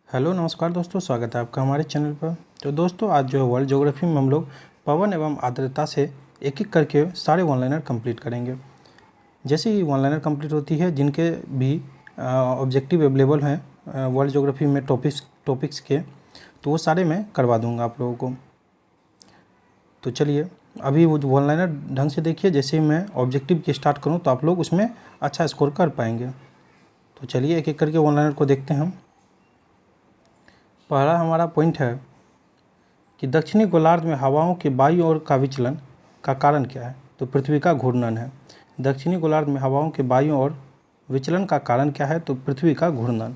Hello नमस्कार दोस्तों, स्वागत है आपका हमारे चैनल पर। तो दोस्तों आज जो है वर्ल्ड ज्योग्राफी में हम लोग पवन एवं आर्द्रता से एक एक करके सारे वन लाइनर कंप्लीट करेंगे। जैसे ही वन लाइनर कंप्लीट होती है, जिनके भी ऑब्जेक्टिव अवेलेबल हैं वर्ल्ड ज्योग्राफी में टॉपिक्स के, तो वो सारे मैं करवा दूंगा आप लोगों को। तो चलिए अभी वो वन लाइनर ढंग से देखिए। जैसे ही मैं ऑब्जेक्टिव की स्टार्ट करूँ तो आप लोग उसमें अच्छा स्कोर कर पाएंगे। तो चलिए एक एक करके वन लाइनर को देखते हैं हम। पहला हमारा पॉइंट है कि दक्षिणी गोलार्ध में हवाओं के बाईं ओर का विचलन का कारण क्या है। तो पृथ्वी का घूर्णन है। दक्षिणी गोलार्ध में हवाओं के बाईं ओर विचलन का कारण क्या है। तो पृथ्वी का घूर्णन।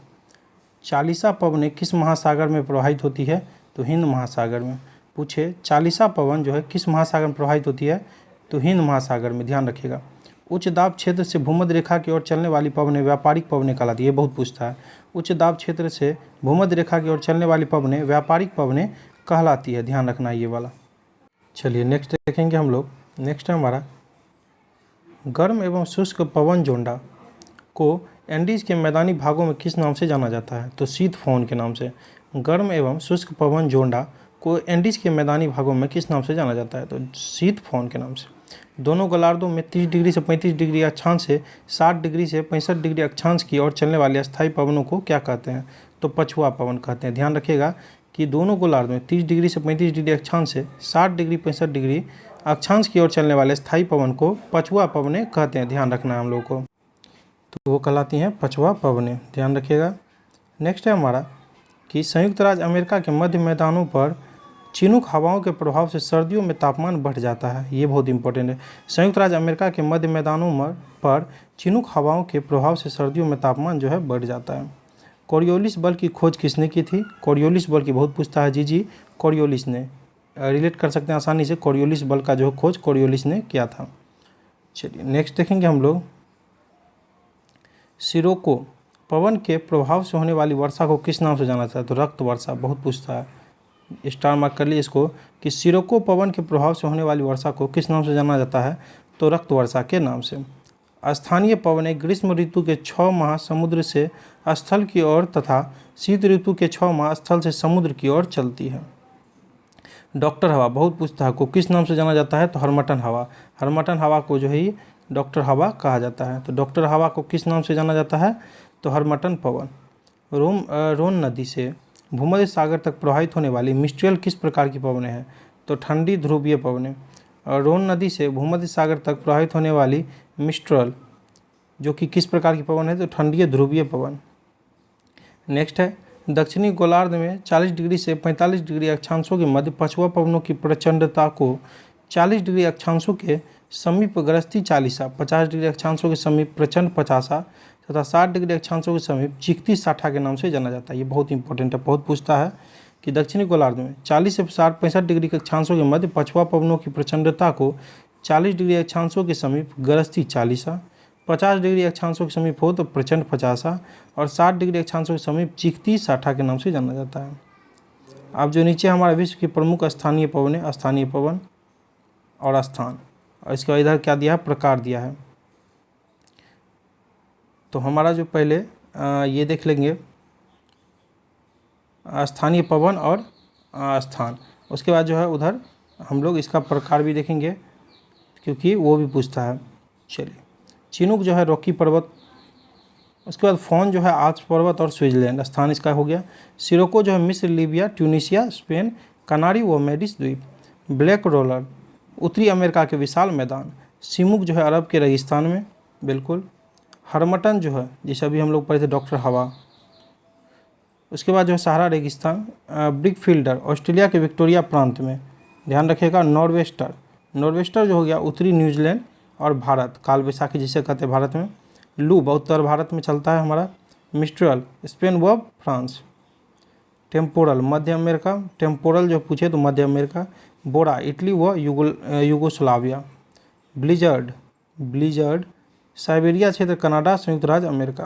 चालीसा पवनें किस महासागर में प्रवाहित होती है। तो हिंद महासागर में। पूछे चालीसा पवन जो है किस महासागर में प्रवाहित होती है। तो हिंद महासागर में, ध्यान रखिएगा। उच्च दाब क्षेत्र से भूमध्य रेखा की ओर चलने वाली पवनें व्यापारिक पवनें कहलाती है। ये बहुत पूछता है। उच्च दाब क्षेत्र से भूमध्य रेखा की ओर चलने वाली पवनें व्यापारिक पवनें कहलाती है, ध्यान रखना ये वाला। चलिए नेक्स्ट देखेंगे हम लोग। नेक्स्ट है हमारा गर्म एवं शुष्क पवन जोंडा को एंडीज के मैदानी भागों में किस नाम से जाना जाता है। तो शीत फोन के नाम से। गर्म एवं शुष्क पवन जोंडा को एंडीज के मैदानी भागों में किस नाम से जाना जाता है। तो शीत फोन के नाम से। दोनों गोलार्धों में 30 डिग्री से 35 डिग्री अक्षांश से 60 डिग्री से 65 डिग्री अक्षांश की ओर चलने वाले अस्थायी पवनों को क्या कहते हैं। तो पछुआ पवन कहते हैं। ध्यान रखिएगा कि दोनों गोलार्ध में 30 डिग्री से 35 डिग्री अक्षांश से 60 डिग्री 65 डिग्री अक्षांश की ओर चलने वाले स्थायी पवन को पछुआ पवनें कहते हैं। ध्यान रखना है हम लोग को। तो वो कहलाती हैं पछुआ पवनें, ध्यान रखिएगा। नेक्स्ट है हमारा कि संयुक्त राज्य अमेरिका के मध्य मैदानों पर चिनूक हवाओं के प्रभाव से सर्दियों में तापमान बढ़ जाता है। ये बहुत इंपॉर्टेंट है। संयुक्त राज्य अमेरिका के मध्य मैदानों पर चिनूक हवाओं के प्रभाव से सर्दियों में तापमान जो है बढ़ जाता है। कोरियोलिस बल की खोज किसने की थी। कोरियोलिस बल की बहुत पूछता है। जी कोरियोलिस ने। रिलेट कर सकते हैं आसानी से। कोरियोलिस बल का जो खोज कोरियोलिस ने किया था। चलिए नेक्स्ट देखेंगे हम लोग। सिरोको पवन के प्रभाव से होने वाली वर्षा को किस नाम से जाना जाता है। तो रक्त वर्षा, बहुत पूछता है। स्टार मार्क कर लिए इसको कि सिरोको पवन के प्रभाव से होने वाली वर्षा को किस नाम से जाना जाता है। तो रक्त वर्षा के नाम से। स्थानीय पवनें ग्रीष्म ऋतु के 6 माह समुद्र से स्थल की ओर तथा शीत ऋतु के 6 माह स्थल से समुद्र की ओर चलती है। डॉक्टर हवा, बहुत पूछता है, को किस नाम से जाना जाता है। तो हरमटन हवा। हरमटन हवा को जो है डॉक्टर हवा कहा जाता है। तो डॉक्टर हवा को किस नाम से जाना जाता है। तो हरमटन पवन। रोन नदी से भूमध्य सागर तक प्रवाहित होने वाली मिस्ट्रियल किस प्रकार की पवनें हैं। तो ठंडी ध्रुवीय पवनें। और रोन नदी से भूमध्य सागर तक प्रवाहित होने वाली मिस्ट्रल जो कि किस प्रकार की पवन है। तो ठंडी ध्रुवीय पवन। नेक्स्ट है दक्षिणी गोलार्ध में 40 डिग्री से 45 डिग्री अक्षांशों के मध्य पछुआ पवनों की प्रचंडता को 40 डिग्री अक्षांशों के समीप गरजती चालीसा, 50 डिग्री अक्षांशों के समीप प्रचंड पचासा तथा 60 डिग्री अक्षांशों के समीप चीखती साठा के नाम से जाना जाता है। ये बहुत इंपॉर्टेंट है, बहुत पूछता है कि दक्षिणी गोलार्ध में 40 से 65 डिग्री के अक्षांशों के मध्य पछुआ पवनों की प्रचंडता को 40 डिग्री अक्षांशों के समीप गरजती चालीसा, 50 डिग्री अक्षांशों के समीप हो तो प्रचंड पचासा और 60 डिग्री अक्षांशों के समीप चीखती साठा के नाम से जाना जाता है। अब जो नीचे हमारे विश्व की प्रमुख स्थानीय पवनें, स्थानीय पवन और स्थान, और इसके इधर क्या दिया है, प्रकार दिया है। तो हमारा जो पहले ये देख लेंगे स्थानीय पवन और स्थान। उसके बाद जो है उधर हम लोग इसका प्रकार भी देखेंगे क्योंकि वो भी पूछता है। चलिए चिनूक जो है रॉकी पर्वत। उसके बाद फोन जो है आल्प्स पर्वत और स्विट्जरलैंड, स्थान इसका हो गया। सिरोको जो है मिस्र, लीबिया, ट्यूनीशिया, स्पेन, कनारी व मेडिस द्वीप। ब्लैक रोलर उत्तरी अमेरिका के विशाल मैदान। सिमुक जो है अरब के रेगिस्तान में, बिल्कुल। हरमटन जो है जिसे अभी हम लोग पढ़े थे डॉक्टर हवा। उसके बाद जो है सहारा रेगिस्तान। ब्रिक फील्डर ऑस्ट्रेलिया के विक्टोरिया प्रांत में, ध्यान रखिएगा। नॉर्वेस्टर जो हो गया उत्तरी न्यूजीलैंड और भारत, काल बैसाखी जिसे कहते हैं भारत में। लू बहुत उत्तर भारत में चलता है हमारा। मिस्ट्रल स्पेन व फ्रांस। टेम्पोरल मध्य अमेरिका। टेम्पोरल जो पूछे तो मध्य अमेरिका। बोरा इटली व यूगोस्लाविया। ब्लिजर्ड साइबेरिया क्षेत्र, कनाडा, संयुक्त राज्य अमेरिका।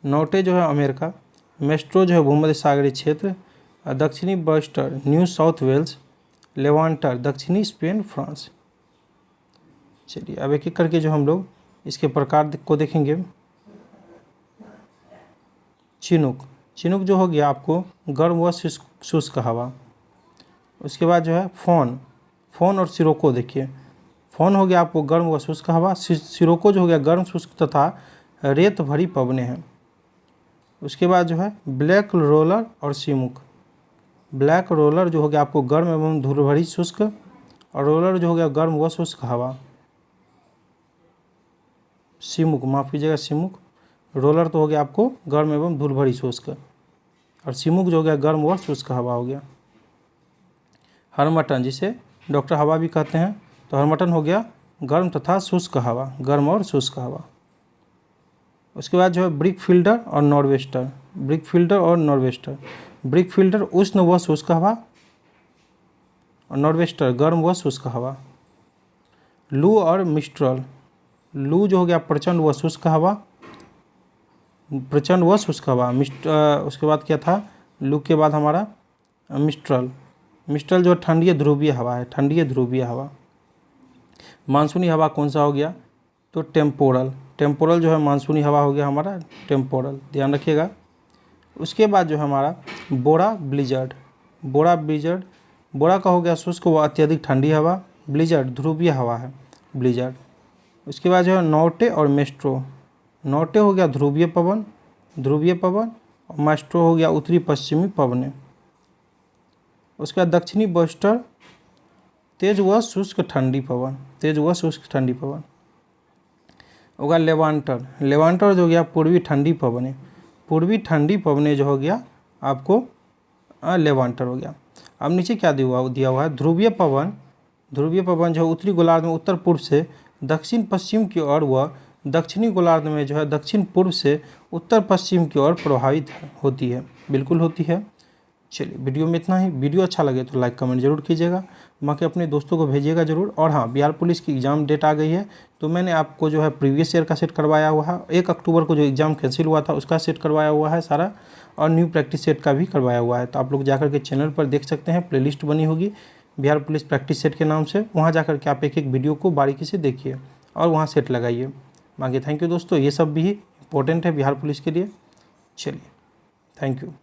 नौटे जो है अमेरिका। मेस्ट्रो जो है भूमध्य सागरीय क्षेत्र। दक्षिणी बस्टर न्यू साउथ वेल्स। लेवांटर दक्षिणी स्पेन, फ्रांस। चलिए अब एक एक करके जो हम लोग इसके प्रकार को देखेंगे। चिनूक चिनुक जो हो गया आपको गर्म व शुष्क हवा। उसके बाद जो है फ़ोन और सिरोको देखिए, फ़ोन हो गया आपको गर्म व शुष्क हवा, सिरोको जो हो गया गर्म शुष्क तथा रेत भरी पवनें हैं। उसके बाद जो है ब्लैक रोलर और सीमुक। ब्लैक रोलर जो हो गया आपको गर्म एवं धूल भरी शुष्क, और रोलर जो हो गया गर्म व शुष्क हवा। सीमुक, माफ़ कीजिएगा, सीमुक। रोलर तो हो गया आपको गर्म एवं धूल भरी शुष्क, और सीमुक जो हो गया गर्म व शुष्क हवा हो गया। हरमटन, जिसे डॉक्टर हवा भी कहते हैं, तो हरमटन हो गया गर्म तथा शुष्क हवा, गर्म और शुष्क हवा। उसके बाद जो है ब्रिक फिल्टर और नॉर्वेस्टर। ब्रिक फिल्टर और नॉर्वेस्टर। ब्रिक फिल्टर उष्ण व शुष्क हवा, और नॉर्वेस्टर गर्म व शुष्क हवा। लू और मिस्ट्रल। लू जो हो गया प्रचंड व शुष्क हवा, प्रचंड व शुष्क हवा। उसके बाद क्या था, लू के बाद हमारा मिस्ट्रल। मिस्ट्रल जो ठंडी ध्रुवीय हवा है, ठंडी ध्रुवीय हवा। मानसूनी हवा कौन सा हो गया, तो टेम्पोरल। टेम्पोरल जो है मानसूनी हवा हो गया हमारा टेम्पोरल, ध्यान रखिएगा। उसके बाद जो है हमारा बोरा ब्लिजर्ड। बोरा ब्लिजर्ड, बोरा का हो गया शुष्क व अत्यधिक ठंडी हवा, ब्लिजर्ड ध्रुवीय हवा है, ब्लिजर्ड। उसके बाद जो है नॉर्टे और मेस्ट्रो। नॉर्टे हो गया ध्रुवीय पवन, ध्रुवीय पवन, और मेस्ट्रो हो गया उत्तरी पश्चिमी पवनें। उसके बाद दक्षिणी वेस्टर, तेज व शुष्क ठंडी पवन, तेज व शुष्क ठंडी पवन। होगा लेवांटर। लेवांटर जो हो गया पूर्वी ठंडी पवनें, पूर्वी ठंडी पवनें जो हो गया आपको लेवांटर हो गया। अब नीचे क्या दिया हुआ है, ध्रुवीय पवन। ध्रुवीय पवन जो उत्तरी गोलार्ध में उत्तर पूर्व से दक्षिण पश्चिम की ओर व दक्षिणी गोलार्ध में जो है दक्षिण पूर्व से उत्तर पश्चिम की ओर प्रभावित होती है, बिल्कुल होती है। चलिए वीडियो में इतना ही। वीडियो अच्छा लगे तो लाइक कमेंट जरूर कीजिएगा, बाकी अपने दोस्तों को भेजिएगा जरूर। और हाँ, बिहार पुलिस की एग्ज़ाम डेट आ गई है, तो मैंने आपको जो है प्रीवियस ईयर का सेट करवाया हुआ है। 1 अक्टूबर को जो एग्ज़ाम कैंसिल हुआ था उसका सेट करवाया हुआ है सारा, और न्यू प्रैक्टिस सेट का भी करवाया हुआ है। तो आप लोग जाकर के चैनल पर देख सकते हैं, प्लेलिस्ट बनी होगी बिहार पुलिस प्रैक्टिस सेट के नाम से, वहाँ जाकर के आप एक एक वीडियो को बारीकी से देखिए और वहाँ सेट लगाइए। बाकी थैंक यू दोस्तों, ये सब भी इंपॉर्टेंट है बिहार पुलिस के लिए। चलिए, थैंक यू।